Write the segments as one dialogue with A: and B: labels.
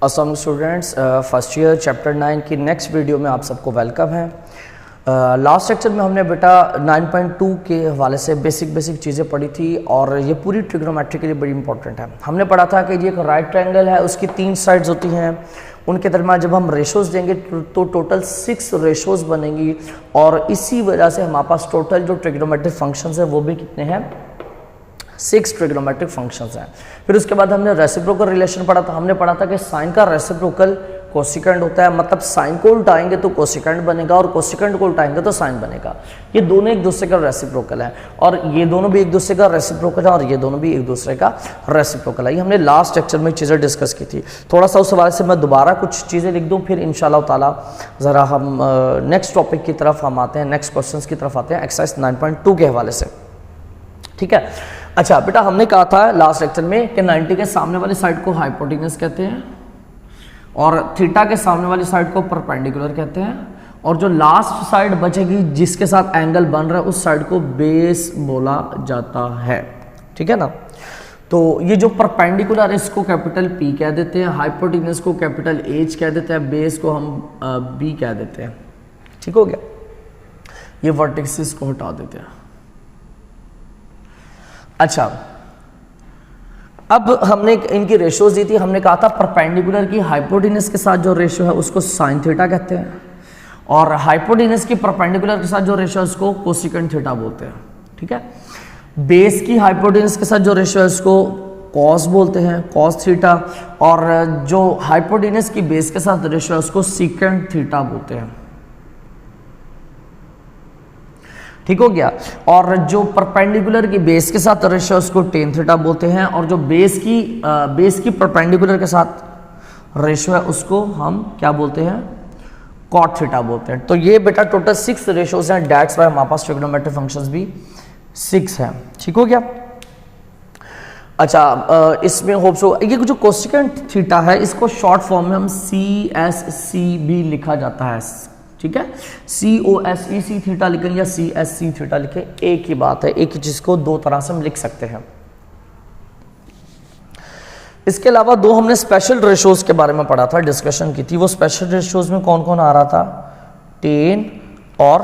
A: Assam students, first year chapter 9 की next video में आप सबको वेलकम है। लास्ट लेक्चर में हमने बेटा 9.2 के हवाले से बेसिक चीज़ें पढ़ी थी और ये पूरी ट्रिग्नोमेट्री के लिए बड़ी इंपॉर्टेंट है। हमने पढ़ा था कि ये एक राइट ट्रायंगल है, उसकी 3 साइड्स होती हैं, उनके दरम्यान जब हम रेशोज़ देंगे तो टोटल 6 रेशोज़ बनेंगी और इसी वजह से हमारे पास टोटल जो ट्रिग्नोमेट्रिक फंक्शंस है वो भी कितने हैं, 6 ट्रिग्नोमेट्रिक फंक्शंस हैं। फिर उसके बाद हमने रेसिप्रोकल रिलेशन पढ़ा था। हमने पढ़ा था कि साइन का रेसिप्रोकल कोसिकेंड होता है, मतलब साइन को उल्टाएंगे तो कोसिकेंड बनेगा और कोसिकेंड को उल्टाएंगे तो साइन बनेगा। ये दोनों एक दूसरे का रेसिप्रोकल है और ये दोनों भी एक दूसरे का रेसिप्रोकल है और ये दोनों भी एक दूसरे का रेसिप्रोकल है। ये हमने लास्ट लेक्चर में चीज़ें डिस्कस की थी। थोड़ा सा उस हवाले से मैं दोबारा कुछ चीज़ें लिख दूँ, फिर इंशाल्लाह ताला ज़रा हम नेक्स्ट टॉपिक की तरफ हम आते हैं, नेक्स्ट क्वेश्चन की तरफ आते हैं एक्सरसाइज 9.2 के हवाले से। ठीक है, अच्छा बेटा, हमने कहा था लास्ट लेक्चर में कि 90 के सामने वाली साइड को हाइपोटेन्यूस कहते हैं और थीटा के सामने वाली साइड को परपेंडिकुलर कहते हैं और जो लास्ट साइड बचेगी जिसके साथ एंगल बन रहा है उस साइड को बेस बोला जाता है। ठीक है ना, तो ये जो परपेंडिकुलर है इसको कैपिटल P कह देते हैं, हाइपोटेन्यूस को कैपिटल H कह देते हैं, बेस को हम B कह देते हैं। ठीक हो गया, ये वर्टिसेस को हटा देते हैं। अच्छा, अब हमने इनकी रेशोज दी थी। हमने कहा था परपेंडिकुलर की हाइपोटेन्यूस के साथ जो रेशो है उसको साइन थीटा कहते हैं और हाइपोटेन्यूस की परपेंडिकुलर के साथ जो रेशो है उसको कोसिकेंड थीटा बोलते हैं। ठीक है, बेस की हाइपोटेन्यूस के साथ जो रेशो है उसको कॉस बोलते हैं, कॉस थीटा, और जो हाइपोटेन्यूस की बेस के साथ रेशो है उसको सीकेंड थीटा बोलते हैं। ठीक हो गया, और जो परपेंडिकुलर की बेस के साथ रेशो उसको टेन थीटा बोलते हैं और जो बेस की परपेंडिकुलर के साथ रेशो है उसको हम क्या बोलते हैं, कॉट थीटा बोलते हैं। तो ये बेटा टोटल 6 रेशोज हैं, दैट्स व्हाई हमारे पास ट्रिग्नोमेट्रिक फंक्शंस भी 6 हैं। ठीक हो गया, अच्छा, इसमें होप सो ये जो कोसिकेंड थीटा है इसको शॉर्ट फॉर्म में हम CSC भी लिखा जाता है। ठीक है, COSEC थीटा लिखें या CSC थीटा लिखें, एक ही बात है, एक ही चीज को दो तरह से हम लिख सकते हैं। इसके अलावा 2 हमने स्पेशल रेशोज के बारे में पढ़ा था, डिस्कशन की थी। वो स्पेशल रेशोज में कौन कौन आ रहा था, टेन और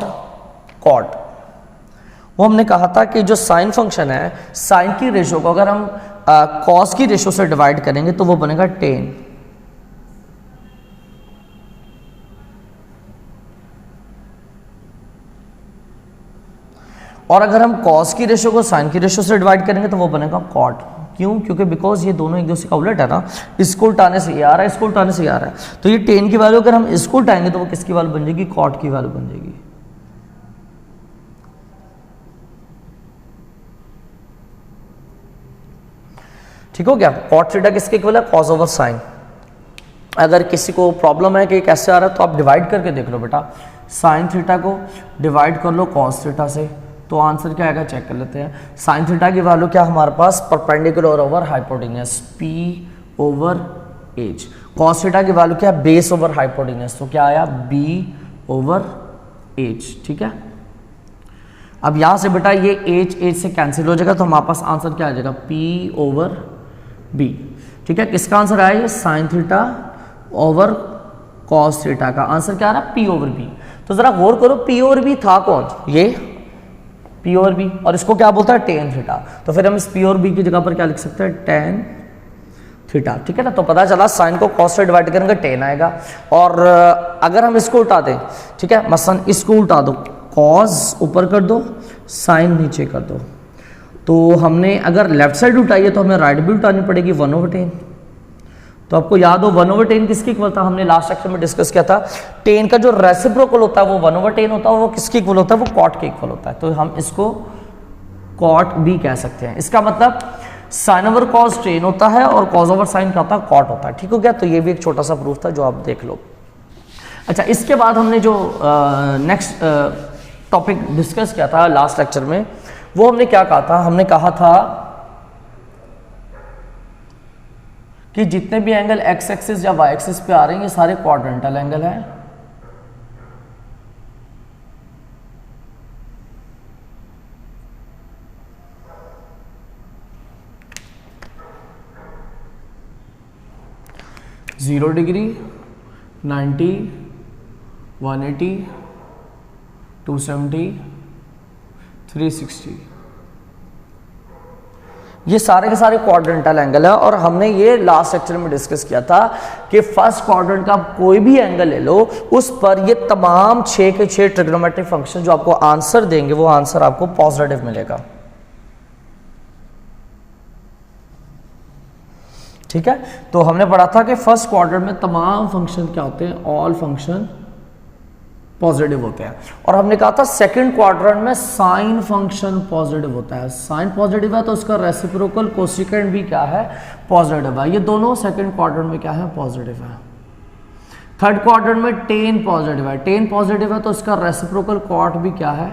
A: कॉट। वो हमने कहा था कि जो साइन फंक्शन है, साइन की रेशो को अगर हम कॉस की रेशो से डिवाइड करेंगे तो वो बनेगा टेन, और अगर हम कॉस की रेशो को साइन की रेशो से डिवाइड करेंगे तो वो बनेगा कॉट। क्यों? क्योंकि बिकॉज ये दोनों एक दूसरे का उलट है ना, इसको उल्टाने से ये आ रहा है, इसको उल्टाने से ये आ रहा है। तो ये टेन की वैल्यू अगर हम इसको उल्टाएंगे तो वो किसकी वैल्यू बन जाएगी, कॉट की वैल्यू बन जाएगी। ठीक हो गया, कॉट थीटा किसके इक्वल है, कॉस ओवर साइन। अगर किसी को प्रॉब्लम है कि कैसे आ रहा है तो आप डिवाइड करके देख लो बेटा, साइन थीटा को डिवाइड कर लो कॉस थीटा से, तो आंसर क्या आएगा चेक कर लेते हैं। साइन थीटा की वैल्यू क्या हमारे पास, perpendicular over hypotenuse P over H। Cos theta की वैल्यू क्या है, बेस ओवर हाइपोटेन्यूस, तो क्या आया B ओवर H। ठीक है, अब यहां से बेटा ये H से कैंसिल हो जाएगा तो हमारे पास आंसर क्या आ जाएगा, P ओवर B। ठीक है, किसका आंसर आया, ये sine theta over cos theta का आंसर क्या आ रहा है, P ओवर B। तो जरा गौर करो, P ओवर B था कौन, ये P ओवर B, और इसको क्या बोलता है, टेन थीटा। तो फिर हम इस P और B की जगह पर क्या लिख सकते हैं, टेन थीटा। ठीक है ना, तो पता चला साइन को कॉस से डिवाइड करेंगे टेन आएगा, और अगर हम इसको उल्टा दें, ठीक है, मसलन इसको उल्टा दो, कॉस ऊपर कर दो, साइन नीचे कर दो, तो हमने अगर लेफ्ट साइड उल्टाई है तो हमें राइट भी उल्टानी पड़ेगी 1/10। तो आपको याद हो 1/10 किसकी इक्वल था, हमने लास्ट लेक्चर में डिस्कस किया था, टेन का जो रेसिप्रोकल होता है वो 1/10 होता है, वो किसके इक्वल होता है, वो कॉट के इक्वल होता है। तो हम इसको कॉट भी कह सकते हैं। इसका मतलब साइन ओवर कॉस टेन होता है और कॉस ओवर साइन क्या होता है, कॉट होता है। ठीक हो गया, तो ये भी एक छोटा सा प्रूफ था जो आप देख लो। अच्छा, इसके बाद हमने जो नेक्स्ट टॉपिक डिस्कस किया था लास्ट लेक्चर में, वो हमने क्या कहा था, हमने कहा था कि जितने भी एंगल एक्स एक्सिस या वाई एक्सिस पे आ रहे हैं ये सारे क्वाड्रेंटल एंगल हैं। 0 डिग्री, 90, 180, 270, 360, ये सारे के सारे क्वाड्रेंटल एंगल है। और हमने ये लास्ट लेक्चर में डिस्कस किया था कि फर्स्ट क्वाड्रेंट का कोई भी एंगल ले लो, उस पर ये तमाम 6 के 6 ट्रिग्नोमेट्रिक फंक्शन जो आपको आंसर देंगे वो आंसर आपको पॉजिटिव मिलेगा। ठीक है, तो हमने पढ़ा था कि फर्स्ट क्वाड्रेंट में तमाम फंक्शन क्या होते हैं, ऑल फंक्शन पॉजिटिव होते हैं। और हमने कहा था सेकंड क्वाड्रेंट में साइन फंक्शन पॉजिटिव होता है। साइन पॉजिटिव है तो उसका रेसिप्रोकल कोसिकेंट भी क्या है, पॉजिटिव है। ये दोनों सेकंड क्वाड्रेंट में क्या है, पॉजिटिव है। थर्ड क्वाड्रेंट में टेन पॉजिटिव है, टेन पॉजिटिव है तो उसका रेसिप्रोकल कॉट भी क्या है,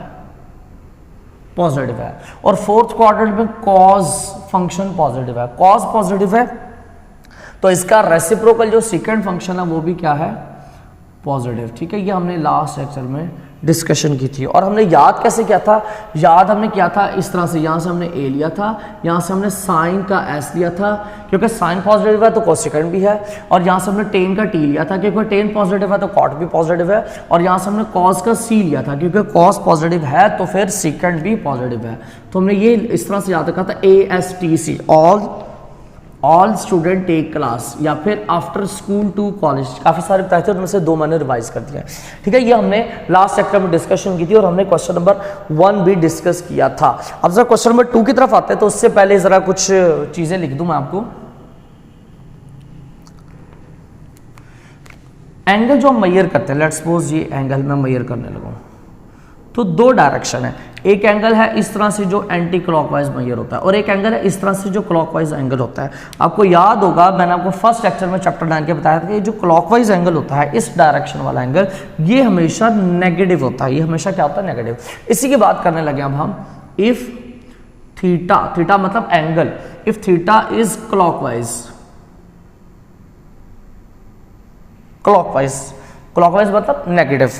A: पॉजिटिव है। और फोर्थ क्वाड्रेंट में कॉज फंक्शन पॉजिटिव है, कॉज पॉजिटिव है तो इसका रेसिप्रोकल जो सेकंड फंक्शन है वो भी क्या है, पॉजिटिव। ठीक है, ये हमने लास्ट लेक्चर में डिस्कशन की थी। और हमने याद कैसे किया था, याद हमने किया था इस तरह से, यहाँ से हमने ए लिया था, यहाँ से हमने साइन का एस लिया था क्योंकि साइन पॉजिटिव है तो कोसेकेंट भी है, और यहाँ से हमने टेन का टी लिया था क्योंकि टेन पॉजिटिव है तो कॉट भी पॉजिटिव है, और यहाँ से हमने कॉस का सी लिया था क्योंकि कॉस पॉजिटिव है तो फिर सेकेंट भी पॉजिटिव है। तो हमने ये इस तरह से याद रखा था, ASTC, all student tech class, या फिर आफ्टर स्कूल टू कॉलेज। काफ़ी सारे बताए थे, उनमें से 2 मैंने रिवाइज कर दिया। ठीक है, ये हमने लास्ट सेक्टर में डिस्कशन की थी और हमने क्वेश्चन नंबर 1 भी डिस्कस किया था। अब जरा क्वेश्चन नंबर 2 की तरफ आते हैं, तो उससे पहले जरा कुछ चीज़ें लिख दूं मैं आपको। एंगल जो हम मेजर करते हैं, लेट्स सपोज ये एंगल मैं मेजर करने लगूँ, तो 2 डायरेक्शन है। एक एंगल है इस तरह से जो एंटी क्लॉकवाइज मेजर होता है, और एक एंगल है इस तरह से जो क्लॉकवाइज एंगल होता है। आपको याद होगा मैंने आपको फर्स्ट लेक्चर में चैप्टर 9 के बताया था कि जो क्लॉकवाइज एंगल होता है, इस डायरेक्शन वाला एंगल, ये हमेशा नेगेटिव होता है। ये हमेशा क्या होता है, नेगेटिव। इसी की बात करने लगे अब हम। इफ थीटा, थीटा मतलब angle, if theta is clockwise, clockwise, clockwise मतलब नेगेटिव,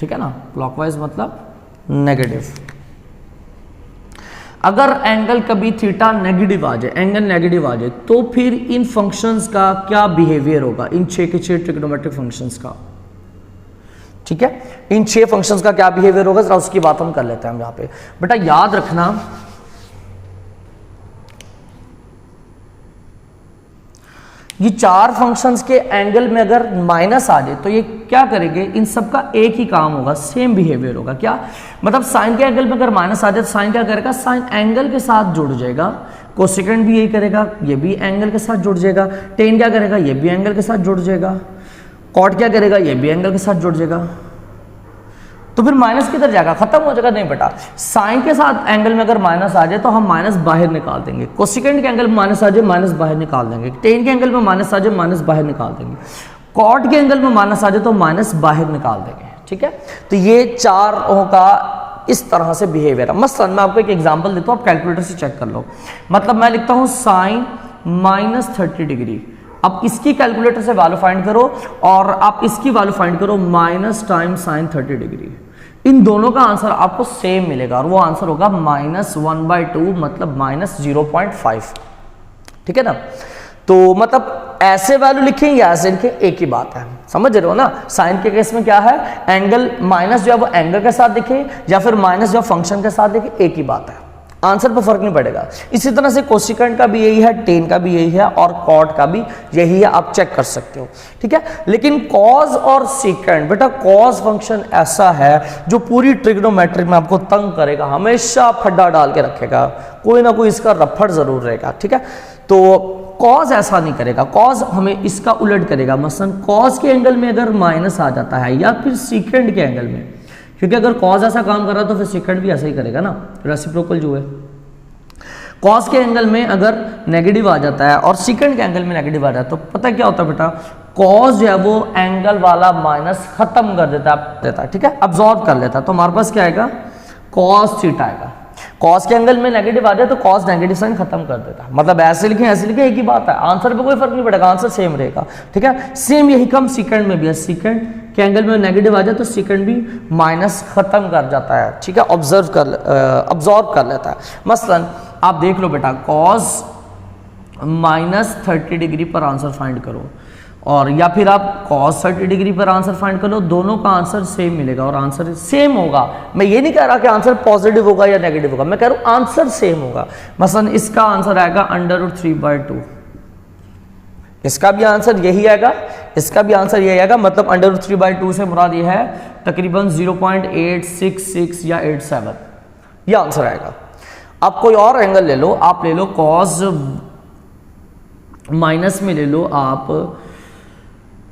A: ठीक है ना, क्लॉकवाइज मतलब नेगेटिव। अगर एंगल कभी थीटा नेगेटिव आ जाए, एंगल नेगेटिव आ जाए, तो फिर इन फंक्शंस का क्या बिहेवियर होगा, इन 6 के 6 ट्रिग्नोमेट्रिक फंक्शंस का। ठीक है, इन 6 फंक्शंस का क्या बिहेवियर होगा, जरा उसकी बात हम कर लेते हैं हम यहाँ पे। बेटा याद रखना, ये 4 फंक्शंस के एंगल में अगर माइनस आ जाए तो ये क्या करेंगे, इन सब का एक ही काम होगा, सेम बिहेवियर होगा। क्या मतलब, साइन के एंगल में अगर माइनस आ जाए तो साइन क्या करेगा, साइन एंगल के साथ जुड़ जाएगा। कोसेकेंट भी यही करेगा, ये भी एंगल के साथ जुड़ जाएगा। टेन क्या करेगा, ये भी एंगल के साथ जुड़ जाएगा। कॉट क्या करेगा, ये भी एंगल के साथ जुड़ जाएगा। तो फिर माइनस किधर जाएगा, खत्म हो जाएगा। नहीं बेटा, साइन के साथ एंगल में अगर माइनस आ जाए तो हम माइनस बाहर निकाल देंगे। कोसेकेंट के एंगल में माइनस आ जाए, माइनस बाहर निकाल देंगे। टेन के एंगल में माइनस आ जाए, माइनस बाहर निकाल देंगे। कॉट के एंगल में माइनस आ जाए तो माइनस बाहर निकाल देंगे। ठीक है, तो ये 4 का इस तरह से बिहेवियर है। मसलन मैं आपको एक एग्जांपल देता हूँ, आप कैलकुलेटर से चेक कर लो। मतलब मैं लिखता हूँ साइन माइनस 30 डिग्री। अब इसकी कैलकुलेटर से वैल्यू फाइंड करो और आप इसकी वैल्यू फाइंड करो, माइनस टाइम साइन 30 डिग्री। इन दोनों का आंसर आपको सेम मिलेगा और वो आंसर होगा -1/2, मतलब -0.5। ठीक है ना, तो मतलब ऐसे वैल्यू लिखें या ऐसे लिखें, एक ही बात है। समझ रहे हो ना, साइन के केस में क्या है, एंगल माइनस जो है वो एंगल के साथ दिखे या फिर माइनस जो फंक्शन के साथ दिखे, एक ही बात है, आंसर पर फर्क नहीं पड़ेगा। इसी तरह से कोसेकेंट का भी यही है, टेन का भी यही है और कॉट का भी यही है, आप चेक कर सकते हो। ठीक है, लेकिन कॉज और सेकेंट, बेटा कॉज फंक्शन ऐसा है जो पूरी ट्रिग्नोमेट्री में आपको तंग करेगा, हमेशा फड्डा डाल के रखेगा, कोई ना कोई इसका रफड़ जरूर रहेगा। ठीक है, तो कॉज ऐसा नहीं करेगा, कॉज हमें इसका उलट करेगा। मसलन कॉज के एंगल में अगर माइनस आ जाता है या फिर सेकेंड के एंगल में, क्योंकि अगर कॉज ऐसा काम कर रहा है तो फिर सेकेंड भी ऐसा ही करेगा ना, रेसिप्रोकल जो है। कॉज के एंगल में अगर नेगेटिव आ जाता है और सेकेंड के एंगल में नेगेटिव आ जाता है तो पता क्या होता है बेटा, कॉज जो है वो एंगल वाला माइनस खत्म कर देता है। ठीक है, अब्सॉर्ब कर लेता है। तो हमारे पास क्या आएगा, कॉस थीटा आएगा। कॉस के एंगल में नेगेटिव आ जाए तो कॉस नेगेटिव साइन खत्म कर देता है। मतलब ऐसे लिखें ऐसे लिखें, एक ही बात है, आंसर पे कोई फर्क नहीं पड़ेगा, आंसर सेम रहेगा। ठीक है, सेम यही कम सेकंड में भी है, सेकंड के एंगल में नेगेटिव आ जाए तो सेकंड भी माइनस खत्म कर जाता है। ठीक है, अब्जॉर्ब कर लेता है। मसलन आप देख लो बेटा, कॉस -30 डिग्री पर आंसर फाइंड करो, और या फिर आप cos 30 डिग्री पर आंसर फाइंड कर लो, दोनों का आंसर सेम मिलेगा और आंसर सेम होगा। मैं ये नहीं कह रहा कि आंसर पॉजिटिव होगा या नेगेटिव होगा, मैं कह रहा हूँ आंसर सेम होगा। मसलन इसका आंसर आएगा √3/2, इसका भी आंसर यही आएगा, इसका भी आंसर यही आएगा, मतलब √3/2 से मुराद ये है तकरीबन 0.866 या 87, ये आंसर आएगा। आप कोई और एंगल ले लो, आप ले लो cos माइनस में ले लो आप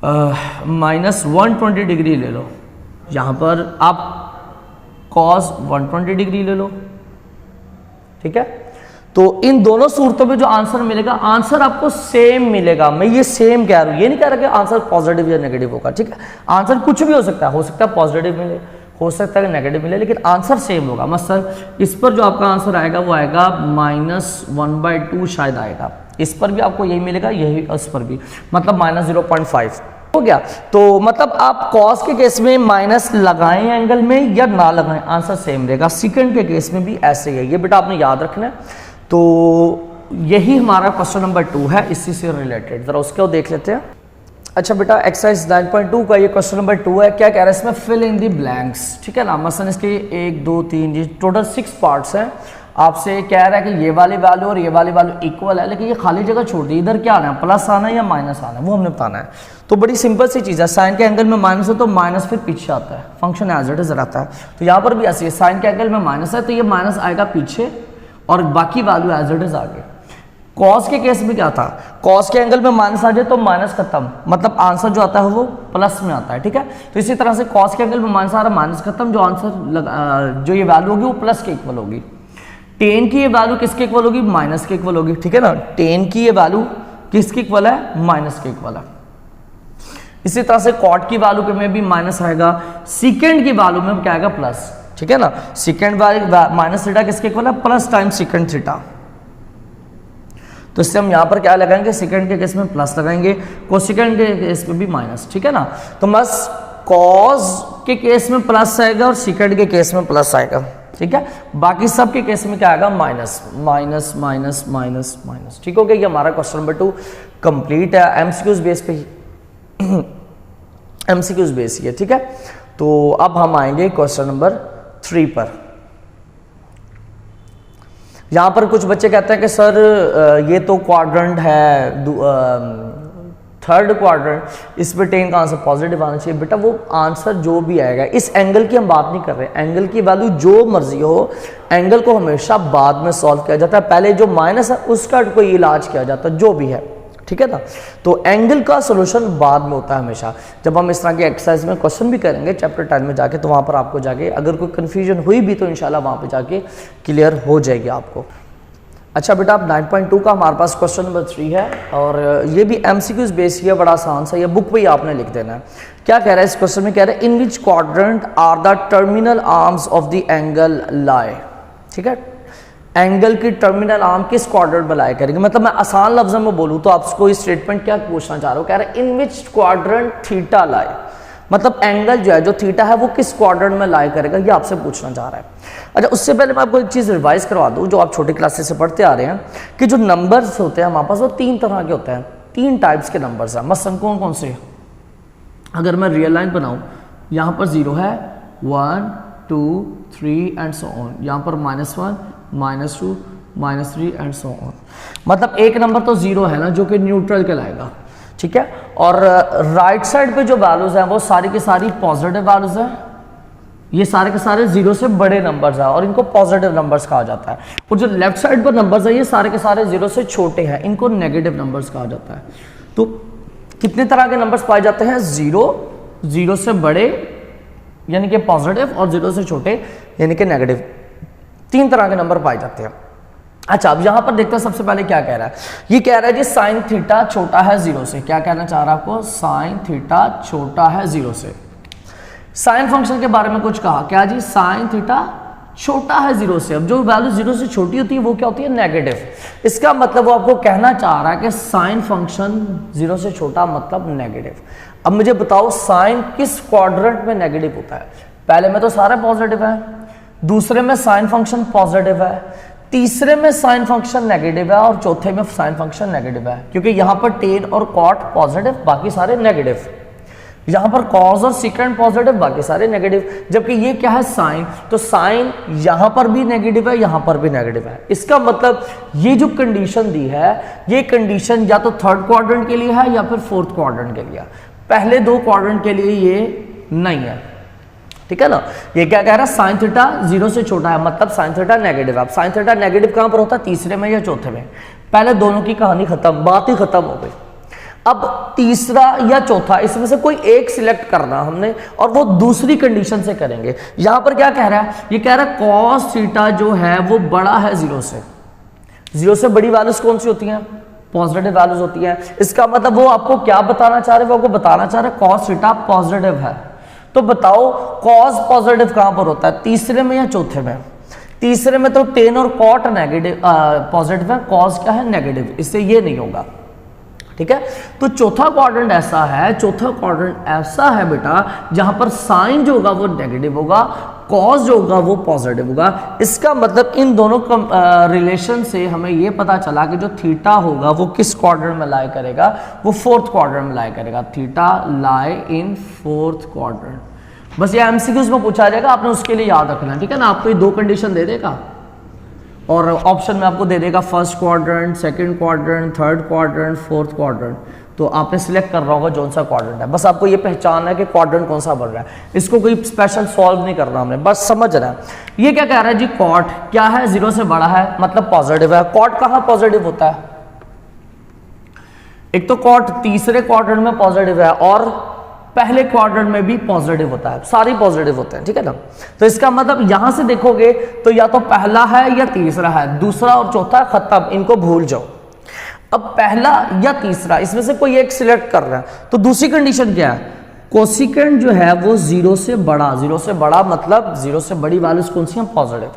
A: -120 डिग्री ले लो, यहां पर आप cos 120 डिग्री ले लो, ठीक है। तो इन दोनों सूरतों में जो आंसर मिलेगा, आंसर आपको सेम मिलेगा। मैं ये सेम कह रहा हूं, ये नहीं कह रहा कि आंसर पॉजिटिव या नेगेटिव होगा, ठीक है। आंसर कुछ भी हो सकता है पॉजिटिव मिले, हो सकता है नेगेटिव मिले, लेकिन आंसर सेम होगा। मसलन इस पर जो आपका आंसर आएगा वो आएगा -1/2 शायद आएगा, इस पर भी आपको यही मिलेगा, यही इस पर भी, मतलब -0.5 हो गया। तो मतलब आप cos के केस में माइनस लगाएं एंगल में या ना लगाएं, आंसर सेम रहेगा। सेकंड के केस में भी ऐसे ही है, ये बेटा आपने याद रखना है। तो यही हमारा क्वेश्चन नंबर 2 है, इसी से रिलेटेड, जरा उसको देख लेते हैं। अच्छा बेटा, एक्सरसाइज 9.2 का ये क्वेश्चन नंबर 2 है। क्या कह रहा है इसमें? फिल इन दी ब्लैंक्स, ठीक है ना। मसलन इसके 1 2 3 ये टोटल 6 पार्ट्स हैं। आपसे कह रहा है कि ये वाली वैल्यू और ये वाली वैल्यू इक्वल है, लेकिन ये खाली जगह छोड़ दी, इधर क्या आना है, प्लस आना है या माइनस आना है, वो हमने बताना है। तो बड़ी सिंपल सी चीज़ है, साइन के एंगल में माइनस हो तो माइनस फिर पीछे आता है, फंक्शन एज इट इज रहता है। तो यहाँ पर भी ऐसे है, साइन के एंगल में माइनस है तो ये माइनस आएगा पीछे और बाकी वैल्यू एज इट इज आगे। कॉस के केस में क्या था, कॉस के एंगल में माइनस आ जाए तो माइनस खत्म, मतलब आंसर जो आता है वो प्लस में आता है, ठीक है। तो इसी तरह से कॉस के एंगल में माइनस आ रहा है, माइनस खत्म, जो आंसर जो ये वैल्यू होगी वो प्लस के इक्वल होगी। टेन की ये वैल्यू किसके इक्वल होगी? माइनस के इक्वल होगी, ठीक है ना। टेन की ये वैल्यू किसके इक्वल है? माइनस के इक्वल है। इसी तरह से कॉट की वैल्यू में भी माइनस आएगा, सीकेंड की वैल्यू में क्या आएगा? प्लस, ठीक है ना। सीकेंड माइनस थीटा किसके इक्वल है? Plus time secant theta. तो इससे हम यहां पर क्या लगाएंगे? सेकंड के केस में प्लस लगाएंगे, कोसेकेंड के केस में भी माइनस, ठीक है ना। तो बस कॉस के केस में प्लस आएगा और सेकंड के केस में प्लस आएगा, ठीक है। बाकी सब के केस में क्या आएगा? Minus minus minus minus minus, ठीक हो गया। ये हमारा क्वेश्चन नंबर 2 कंप्लीट है, एमसीक्यूज बेस पे ही, एमसीक्यूज बेस ही है, ठीक है। तो अब हम आएंगे क्वेश्चन नंबर 3 पर। यहां पर कुछ बच्चे कहते हैं कि सर ये तो क्वाड्रेंट है, थर्ड क्वाड्रेंट, इस पे टेन का आंसर पॉजिटिव आना चाहिए। बेटा वो आंसर जो भी आएगा, इस एंगल की हम बात नहीं कर रहे, एंगल की वैल्यू जो मर्जी हो, एंगल को हमेशा बाद में सॉल्व किया जाता है, पहले जो माइनस है उसका कोई इलाज किया जाता है, जो भी है, ठीक है ना। तो एंगल का सोल्यूशन बाद में होता है हमेशा। जब हम इस तरह की एक्सरसाइज में क्वेश्चन भी करेंगे चैप्टर 10 में जाके, तो वहाँ पर आपको जाके अगर कोई कन्फ्यूजन हुई भी तो इंशाल्लाह वहाँ पे जाके क्लियर हो जाएगी आपको। अच्छा बेटा, अब 9.2 का हमारे पास क्वेश्चन नंबर 3 है और ये भी एमसीक्यूज बेस ही है, बड़ा आसान सा, ये बुक पे ही आपने लिख देना है। क्या कह रहा है इस क्वेश्चन में? कह रहा है in which quadrant are the terminal arms of the angle lie, ठीक है। एंगल की टर्मिनल आर्म किस क्वाड्रेंट में लाई करेंगे? मतलब मैं आसान लफ्जों में बोलूँ तो आपको इस स्टेटमेंट क्या पूछना चाह रहा हूँ, कह रहा है in which quadrant theta lie, मतलब एंगल जो है, जो थीटा है वो किस क्वाड्रेंट में लाई करेगा, ये आपसे पूछना चाह रहा है। अच्छा, उससे पहले मैं आपको एक चीज़ रिवाइज करवा दूँ जो आप छोटी क्लासेस से पढ़ते आ रहे हैं, कि जो नंबर्स होते हैं हमारे पास वो 3 तरह के होते हैं, 3 टाइप्स के नंबर्स हैं। मसलन कौन कौन से? अगर मैं रियल लाइन बनाऊँ, यहाँ पर 0 है, 1 2 3 एंड सो ऑन, यहाँ पर -1 -2 -3 एंड सो ऑन, मतलब एक नंबर तो 0 है ना, जो कि न्यूट्रल कहलाएगा, ठीक है। और राइट साइड पे जो वैल्यूज हैं वो सारी की सारी पॉजिटिव वैल्यूज हैं, ये सारे के सारे 0 से बड़े नंबर्स हैं और इनको पॉजिटिव नंबर्स कहा जाता है। और जो लेफ्ट साइड पर नंबर्स हैं ये सारे के सारे 0 से छोटे हैं, इनको नेगेटिव नंबर्स कहा जाता है। तो कितने तरह के नंबर्स पाए जाते हैं? 0 से बड़े यानी कि पॉजिटिव, और 0 से छोटे यानी कि नेगेटिव, 3 तरह के नंबर पाए जाते हैं। अच्छा, अब यहां पर देखते हैं सबसे पहले क्या कह रहा है। ये कह रहा है जी साइन थीटा छोटा है 0 से। क्या कहना चाह रहा है आपको? साइन थीटा छोटा है 0 से। साइन फंक्शन के बारे में कुछ कहा, क्या जी? साइन थीटा छोटा है 0 से। अब जो वैल्यू 0 से छोटी होती है वो क्या होती है? नेगेटिव। इसका मतलब वो आपको कहना चाह रहा है कि साइन फंक्शन 0 से छोटा मतलब नेगेटिव। अब मुझे बताओ साइन किस क्वाड्रेंट में नेगेटिव होता है? पहले में तो सारे पॉजिटिव है, दूसरे में साइन फंक्शन पॉजिटिव है, तीसरे में साइन फंक्शन नेगेटिव है और चौथे में साइन फंक्शन नेगेटिव है, क्योंकि यहां पर टेन और कॉट पॉजिटिव, बाकी सारे नेगेटिव। यहां पर कॉस और सीकेंड पॉजिटिव, बाकी सारे नेगेटिव। जबकि ये क्या है, साइन, तो साइन यहां पर भी नेगेटिव है, यहां पर भी नेगेटिव है। इसका मतलब ये जो कंडीशन दी है, ये कंडीशन या तो थर्ड क्वाड्रेंट के लिए है या फिर फोर्थ क्वाड्रेंट के लिए। पहले दो क्वाड्रेंट के लिए ये नहीं है, ठीक है ना। ये क्या कह रहा है, साइन थीटा 0 से छोटा है, मतलब साइन थीटा नेगेटिव है। अब साइन थीटा नेगेटिव कहां पर होता है, तीसरे में या चौथे में। पहले दोनों की कहानी खत्म, बात ही खत्म हो गई। अब तीसरा या चौथा, इसमें से कोई एक सिलेक्ट करना हमने, और वो दूसरी कंडीशन से करेंगे। यहां पर क्या कह रहा है, ये कह रहा है कॉस थीटा जो है वो बड़ा है 0 से। 0 से बड़ी वैल्यूज कौन सी होती हैं, पॉजिटिव वैल्यूज होती हैं। इसका मतलब वो आपको क्या बताना चाह रहे हैं, वो आपको बताना चाह रहे हैं कॉस थीटा पॉजिटिव है। तो बताओ कॉस पॉजिटिव कहां पर होता है, तीसरे में या चौथे में। तीसरे में तो टेन और कॉट नेगेटिव पॉजिटिव है, कॉस क्या है नेगेटिव, इससे ये नहीं होगा, ठीक है। तो चौथा क्वाड्रेंट ऐसा है, चौथा क्वाड्रेंट ऐसा है बेटा जहां पर साइन जो होगा वो नेगेटिव होगा, कॉस जो होगा वो पॉजिटिव होगा। इसका मतलब इन दोनों रिलेशन से हमें ये पता चला कि जो थीटा होगा वो किस क्वाड्रेंट में लाई करेगा, वो फोर्थ क्वाड्रेंट में लाई करेगा। Theta lie in fourth quadrant. बस ये एमसीक्यूज में पूछा जाएगा, आपने उसके लिए याद रखना है, ठीक है ना। आपको ये दो कंडीशन दे देगा और ऑप्शन में आपको दे देगा first quadrant, second quadrant, third quadrant, fourth quadrant. तो आपने सिलेक्ट कर रहा होगा कौन सा क्वाड्रेंट है। बस आपको ये पहचानना है कि क्वाड्रेंट कौन सा बन रहा है, इसको कोई स्पेशल सॉल्व नहीं करना हमने, बस समझ रहा है। ये क्या कह रहा है जी, कॉट क्या है, 0 से बड़ा है, मतलब पॉजिटिव है। कॉट कहां पॉजिटिव होता है, एक तो कॉट तीसरे क्वाड्रेंट में पॉजिटिव है और पहले क्वाड्रेंट में भी पॉजिटिव होता है, सारी पॉजिटिव होते हैं, ठीक है ना। तो इसका मतलब यहां से देखोगे तो या तो पहला है या तीसरा है, दूसरा और चौथा खत्म, इनको भूल जाओ। अब पहला या तीसरा, इसमें से कोई एक सिलेक्ट कर रहा है, तो दूसरी कंडीशन क्या है, कोसिकेंट जो है वो 0 से बड़ा। 0 से बड़ा मतलब 0 से बड़ी वैल्यूज कौन सी हैं, पॉजिटिव।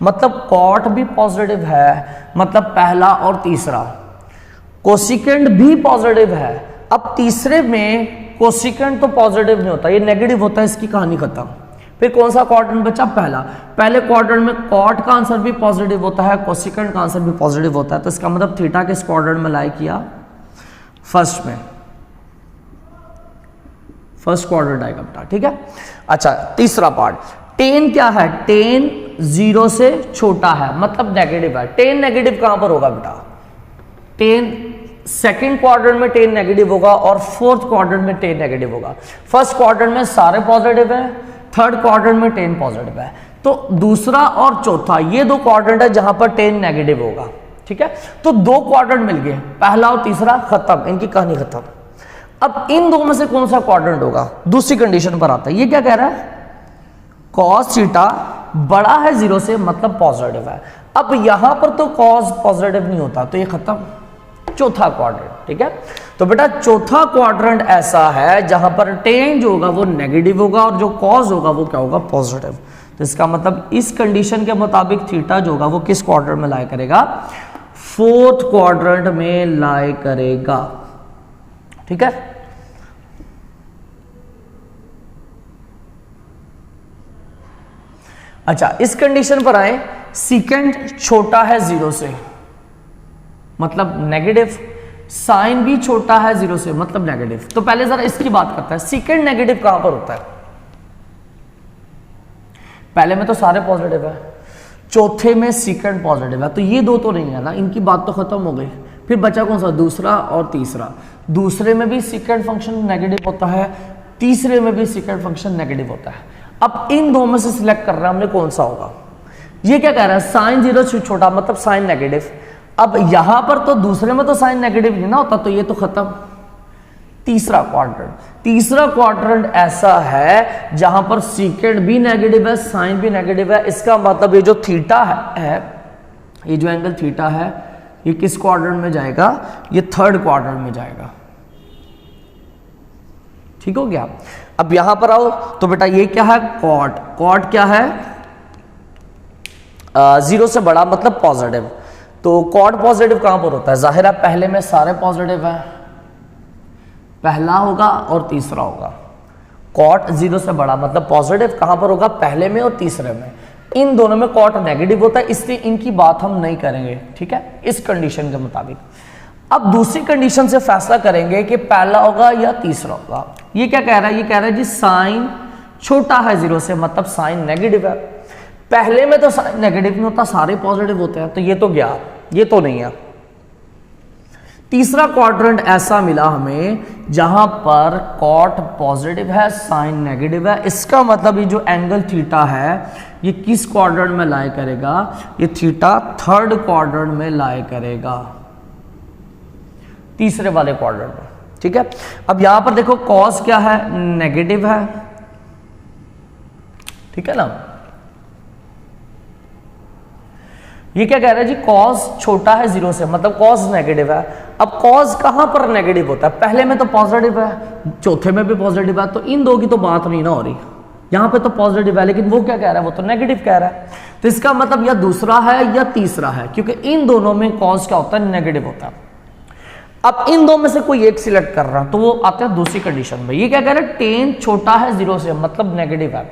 A: मतलब कॉट भी पॉजिटिव है, मतलब पहला और तीसरा। कोसिकेंट भी पॉजिटिव है। अब तीसरे में कोसिकेंट तो पॉजिटिव नहीं होता, ये नेगेटिव होता है, इसकी कहानी खत्म। फिर कौन सा क्वाड्रेंट बचा, पहला। पहले क्वाड्रेंट में कॉट का आंसर भी पॉजिटिव होता है, कोसिकेंट का आंसर भी पॉजिटिव होता है। तो इसका मतलब थीटा किस क्वाड्रेंट में लाई किया, फर्स्ट में, फर्स्ट क्वाड्रेंट आएगा बेटा, ठीक है। अच्छा तीसरा पार्ट, टेन क्या है, टेन 0 से छोटा है, मतलब नेगेटिव है। टेन नेगेटिव कहां पर होगा बेटा, टेन सेकंड क्वाड्रेंट में टेन नेगेटिव होगा और फोर्थ क्वाड्रेंट में टेन नेगेटिव होगा। फर्स्ट क्वाड्रेंट में सारे पॉजिटिव है, थर्ड क्वाड्रेंट में टेन पॉजिटिव है। तो दूसरा और चौथा ये दो क्वाड्रेंट है जहां पर टेन नेगेटिव होगा, ठीक है। तो दो क्वाड्रेंट मिल गए, पहला और तीसरा खत्म, इनकी कहानी खत्म। अब इन दो में से कौन सा क्वाड्रेंट होगा, दूसरी कंडीशन पर आता है। ये क्या कह रहा है, कॉस थीटा बड़ा है 0 से, मतलब पॉजिटिव है। अब यहां पर तो कॉस पॉजिटिव नहीं होता, तो ये खत्म, चौथा क्वाड्रेंट, ठीक है। तो बेटा चौथा क्वाड्रेंट ऐसा है जहां पर टेन जो होगा वो नेगेटिव होगा और जो कॉस होगा वो क्या होगा, पॉजिटिव। तो इसका मतलब इस कंडीशन के मुताबिक थीटा जो होगा वो किस क्वाड्रेंट में लाई करेगा, फोर्थ क्वाड्रेंट में लाई करेगा, ठीक है। अच्छा इस कंडीशन पर आए, सीकेंट छोटा है 0 से, मतलब नेगेटिव, साइन भी छोटा है 0 से, मतलब नेगेटिव। तो पहले जरा इसकी बात करता है, सीकेंट नेगेटिव कहां पर होता है, पहले में तो सारे पॉजिटिव है, चौथे में सीकेंट पॉजिटिव है, तो ये दो तो नहीं है ना, इनकी बात तो खत्म हो गई। फिर बचा कौन सा, दूसरा और तीसरा। दूसरे में भी सीकेंट फंक्शन नेगेटिव होता है, तीसरे में भी सीकेंट फंक्शन नेगेटिव होता है। अब इन दो में से सिलेक्ट कर रहे हैं हमने कौन सा होगा। ये क्या कह रहा है, साइन 0 से छोटा, मतलब साइन नेगेटिव। अब यहां पर तो दूसरे में तो साइन नेगेटिव नहीं ना होता, तो ये तो खत्म। तीसरा क्वाड्रेंट, तीसरा क्वाड्रेंट ऐसा है जहां पर सीकेंट भी नेगेटिव है, साइन भी नेगेटिव है। इसका मतलब ये जो थीटा है, ये जो एंगल थीटा है, ये किस क्वाड्रेंट में जाएगा, ये थर्ड क्वाड्रेंट में जाएगा, ठीक हो गया। अब यहां पर आओ तो बेटा ये क्या है, कॉट। कॉट क्या है, 0 से बड़ा, मतलब पॉजिटिव। तो कॉट पॉजिटिव कहां पर होता है, जाहिर है पहले में सारे पॉजिटिव है, पहला होगा और तीसरा होगा। कॉट 0 से बड़ा मतलब पॉजिटिव कहां पर होगा, पहले में और तीसरे में। इन दोनों में कॉट नेगेटिव होता है, इसलिए इनकी बात हम नहीं करेंगे, ठीक है, इस कंडीशन के मुताबिक। अब दूसरी कंडीशन से फैसला करेंगे कि पहला होगा या तीसरा होगा। ये क्या कह रहा है, ये कह रहा है जी साइन छोटा है 0 से, मतलब साइन नेगेटिव है। पहले में तो साइन नेगेटिव नहीं होता, सारे पॉजिटिव होते हैं, तो ये तो गया, ये तो नहीं है। तीसरा क्वाड्रेंट ऐसा मिला हमें जहां पर कॉट पॉजिटिव है, साइन नेगेटिव है। इसका मतलब ये जो एंगल थीटा है ये किस क्वाड्रेंट में लाई करेगा, ये थीटा थर्ड क्वाड्रेंट में लाई करेगा, तीसरे वाले क्वाड्रेंट में, ठीक है। अब यहां पर देखो कॉस क्या है, नेगेटिव है, ठीक है ना। ये क्या कह रहा है जी, कॉस छोटा है 0 से, मतलब कॉस नेगेटिव है। अब कॉस कहां पर नेगेटिव होता है, पहले में तो पॉजिटिव है, चौथे में भी पॉजिटिव है, तो इन दो की तो बात नहीं ना हो रही। यहां पे तो पॉजिटिव है, लेकिन वो क्या कह रहा है, वो तो नेगेटिव कह रहा है। तो इसका मतलब या दूसरा है या तीसरा है, क्योंकि इन दोनों में कॉस क्या होता है, नेगेटिव होता है। अब इन दो में से कोई एक सिलेक्ट कर रहा, तो वो आता है दूसरी कंडीशन में। ये क्या कह रहा है, टेन छोटा है 0 से, मतलब नेगेटिव है।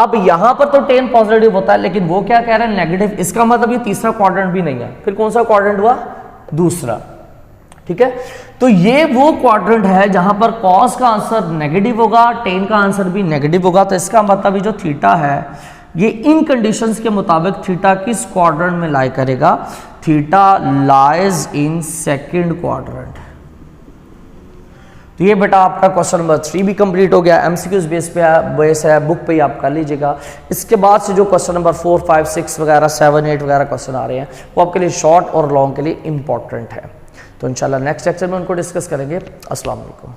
A: अब यहां पर तो टेन पॉजिटिव होता है, लेकिन वो क्या कह रहा है, नेगेटिव। इसका मतलब ये तीसरा क्वाड्रेंट भी नहीं है, फिर कौन सा क्वाड्रेंट हुआ, दूसरा, ठीक है। तो ये वो क्वाड्रेंट है जहां पर कॉस का आंसर नेगेटिव होगा, टेन का आंसर भी नेगेटिव होगा। तो इसका मतलब ये जो थीटा है ये इन कंडीशंस के मुताबिक थीटा किस क्वाड्रेंट में लाई करेगा, theta lies in second quadrant. तो ये बेटा आपका क्वेश्चन नंबर 3 भी कंप्लीट हो गया। एमसीक्यूज बेस है, बुक पे ही आप कर लीजिएगा। इसके बाद से जो क्वेश्चन नंबर 4, 5, 6 वगैरह 7, 8 वगैरह क्वेश्चन आ रहे हैं वो आपके लिए शॉर्ट और लॉन्ग के लिए इंपॉर्टेंट है। तो इंशाल्लाह नेक्स्ट लेक्चर में उनको डिस्कस करेंगे। अस्सलाम वालेकुम।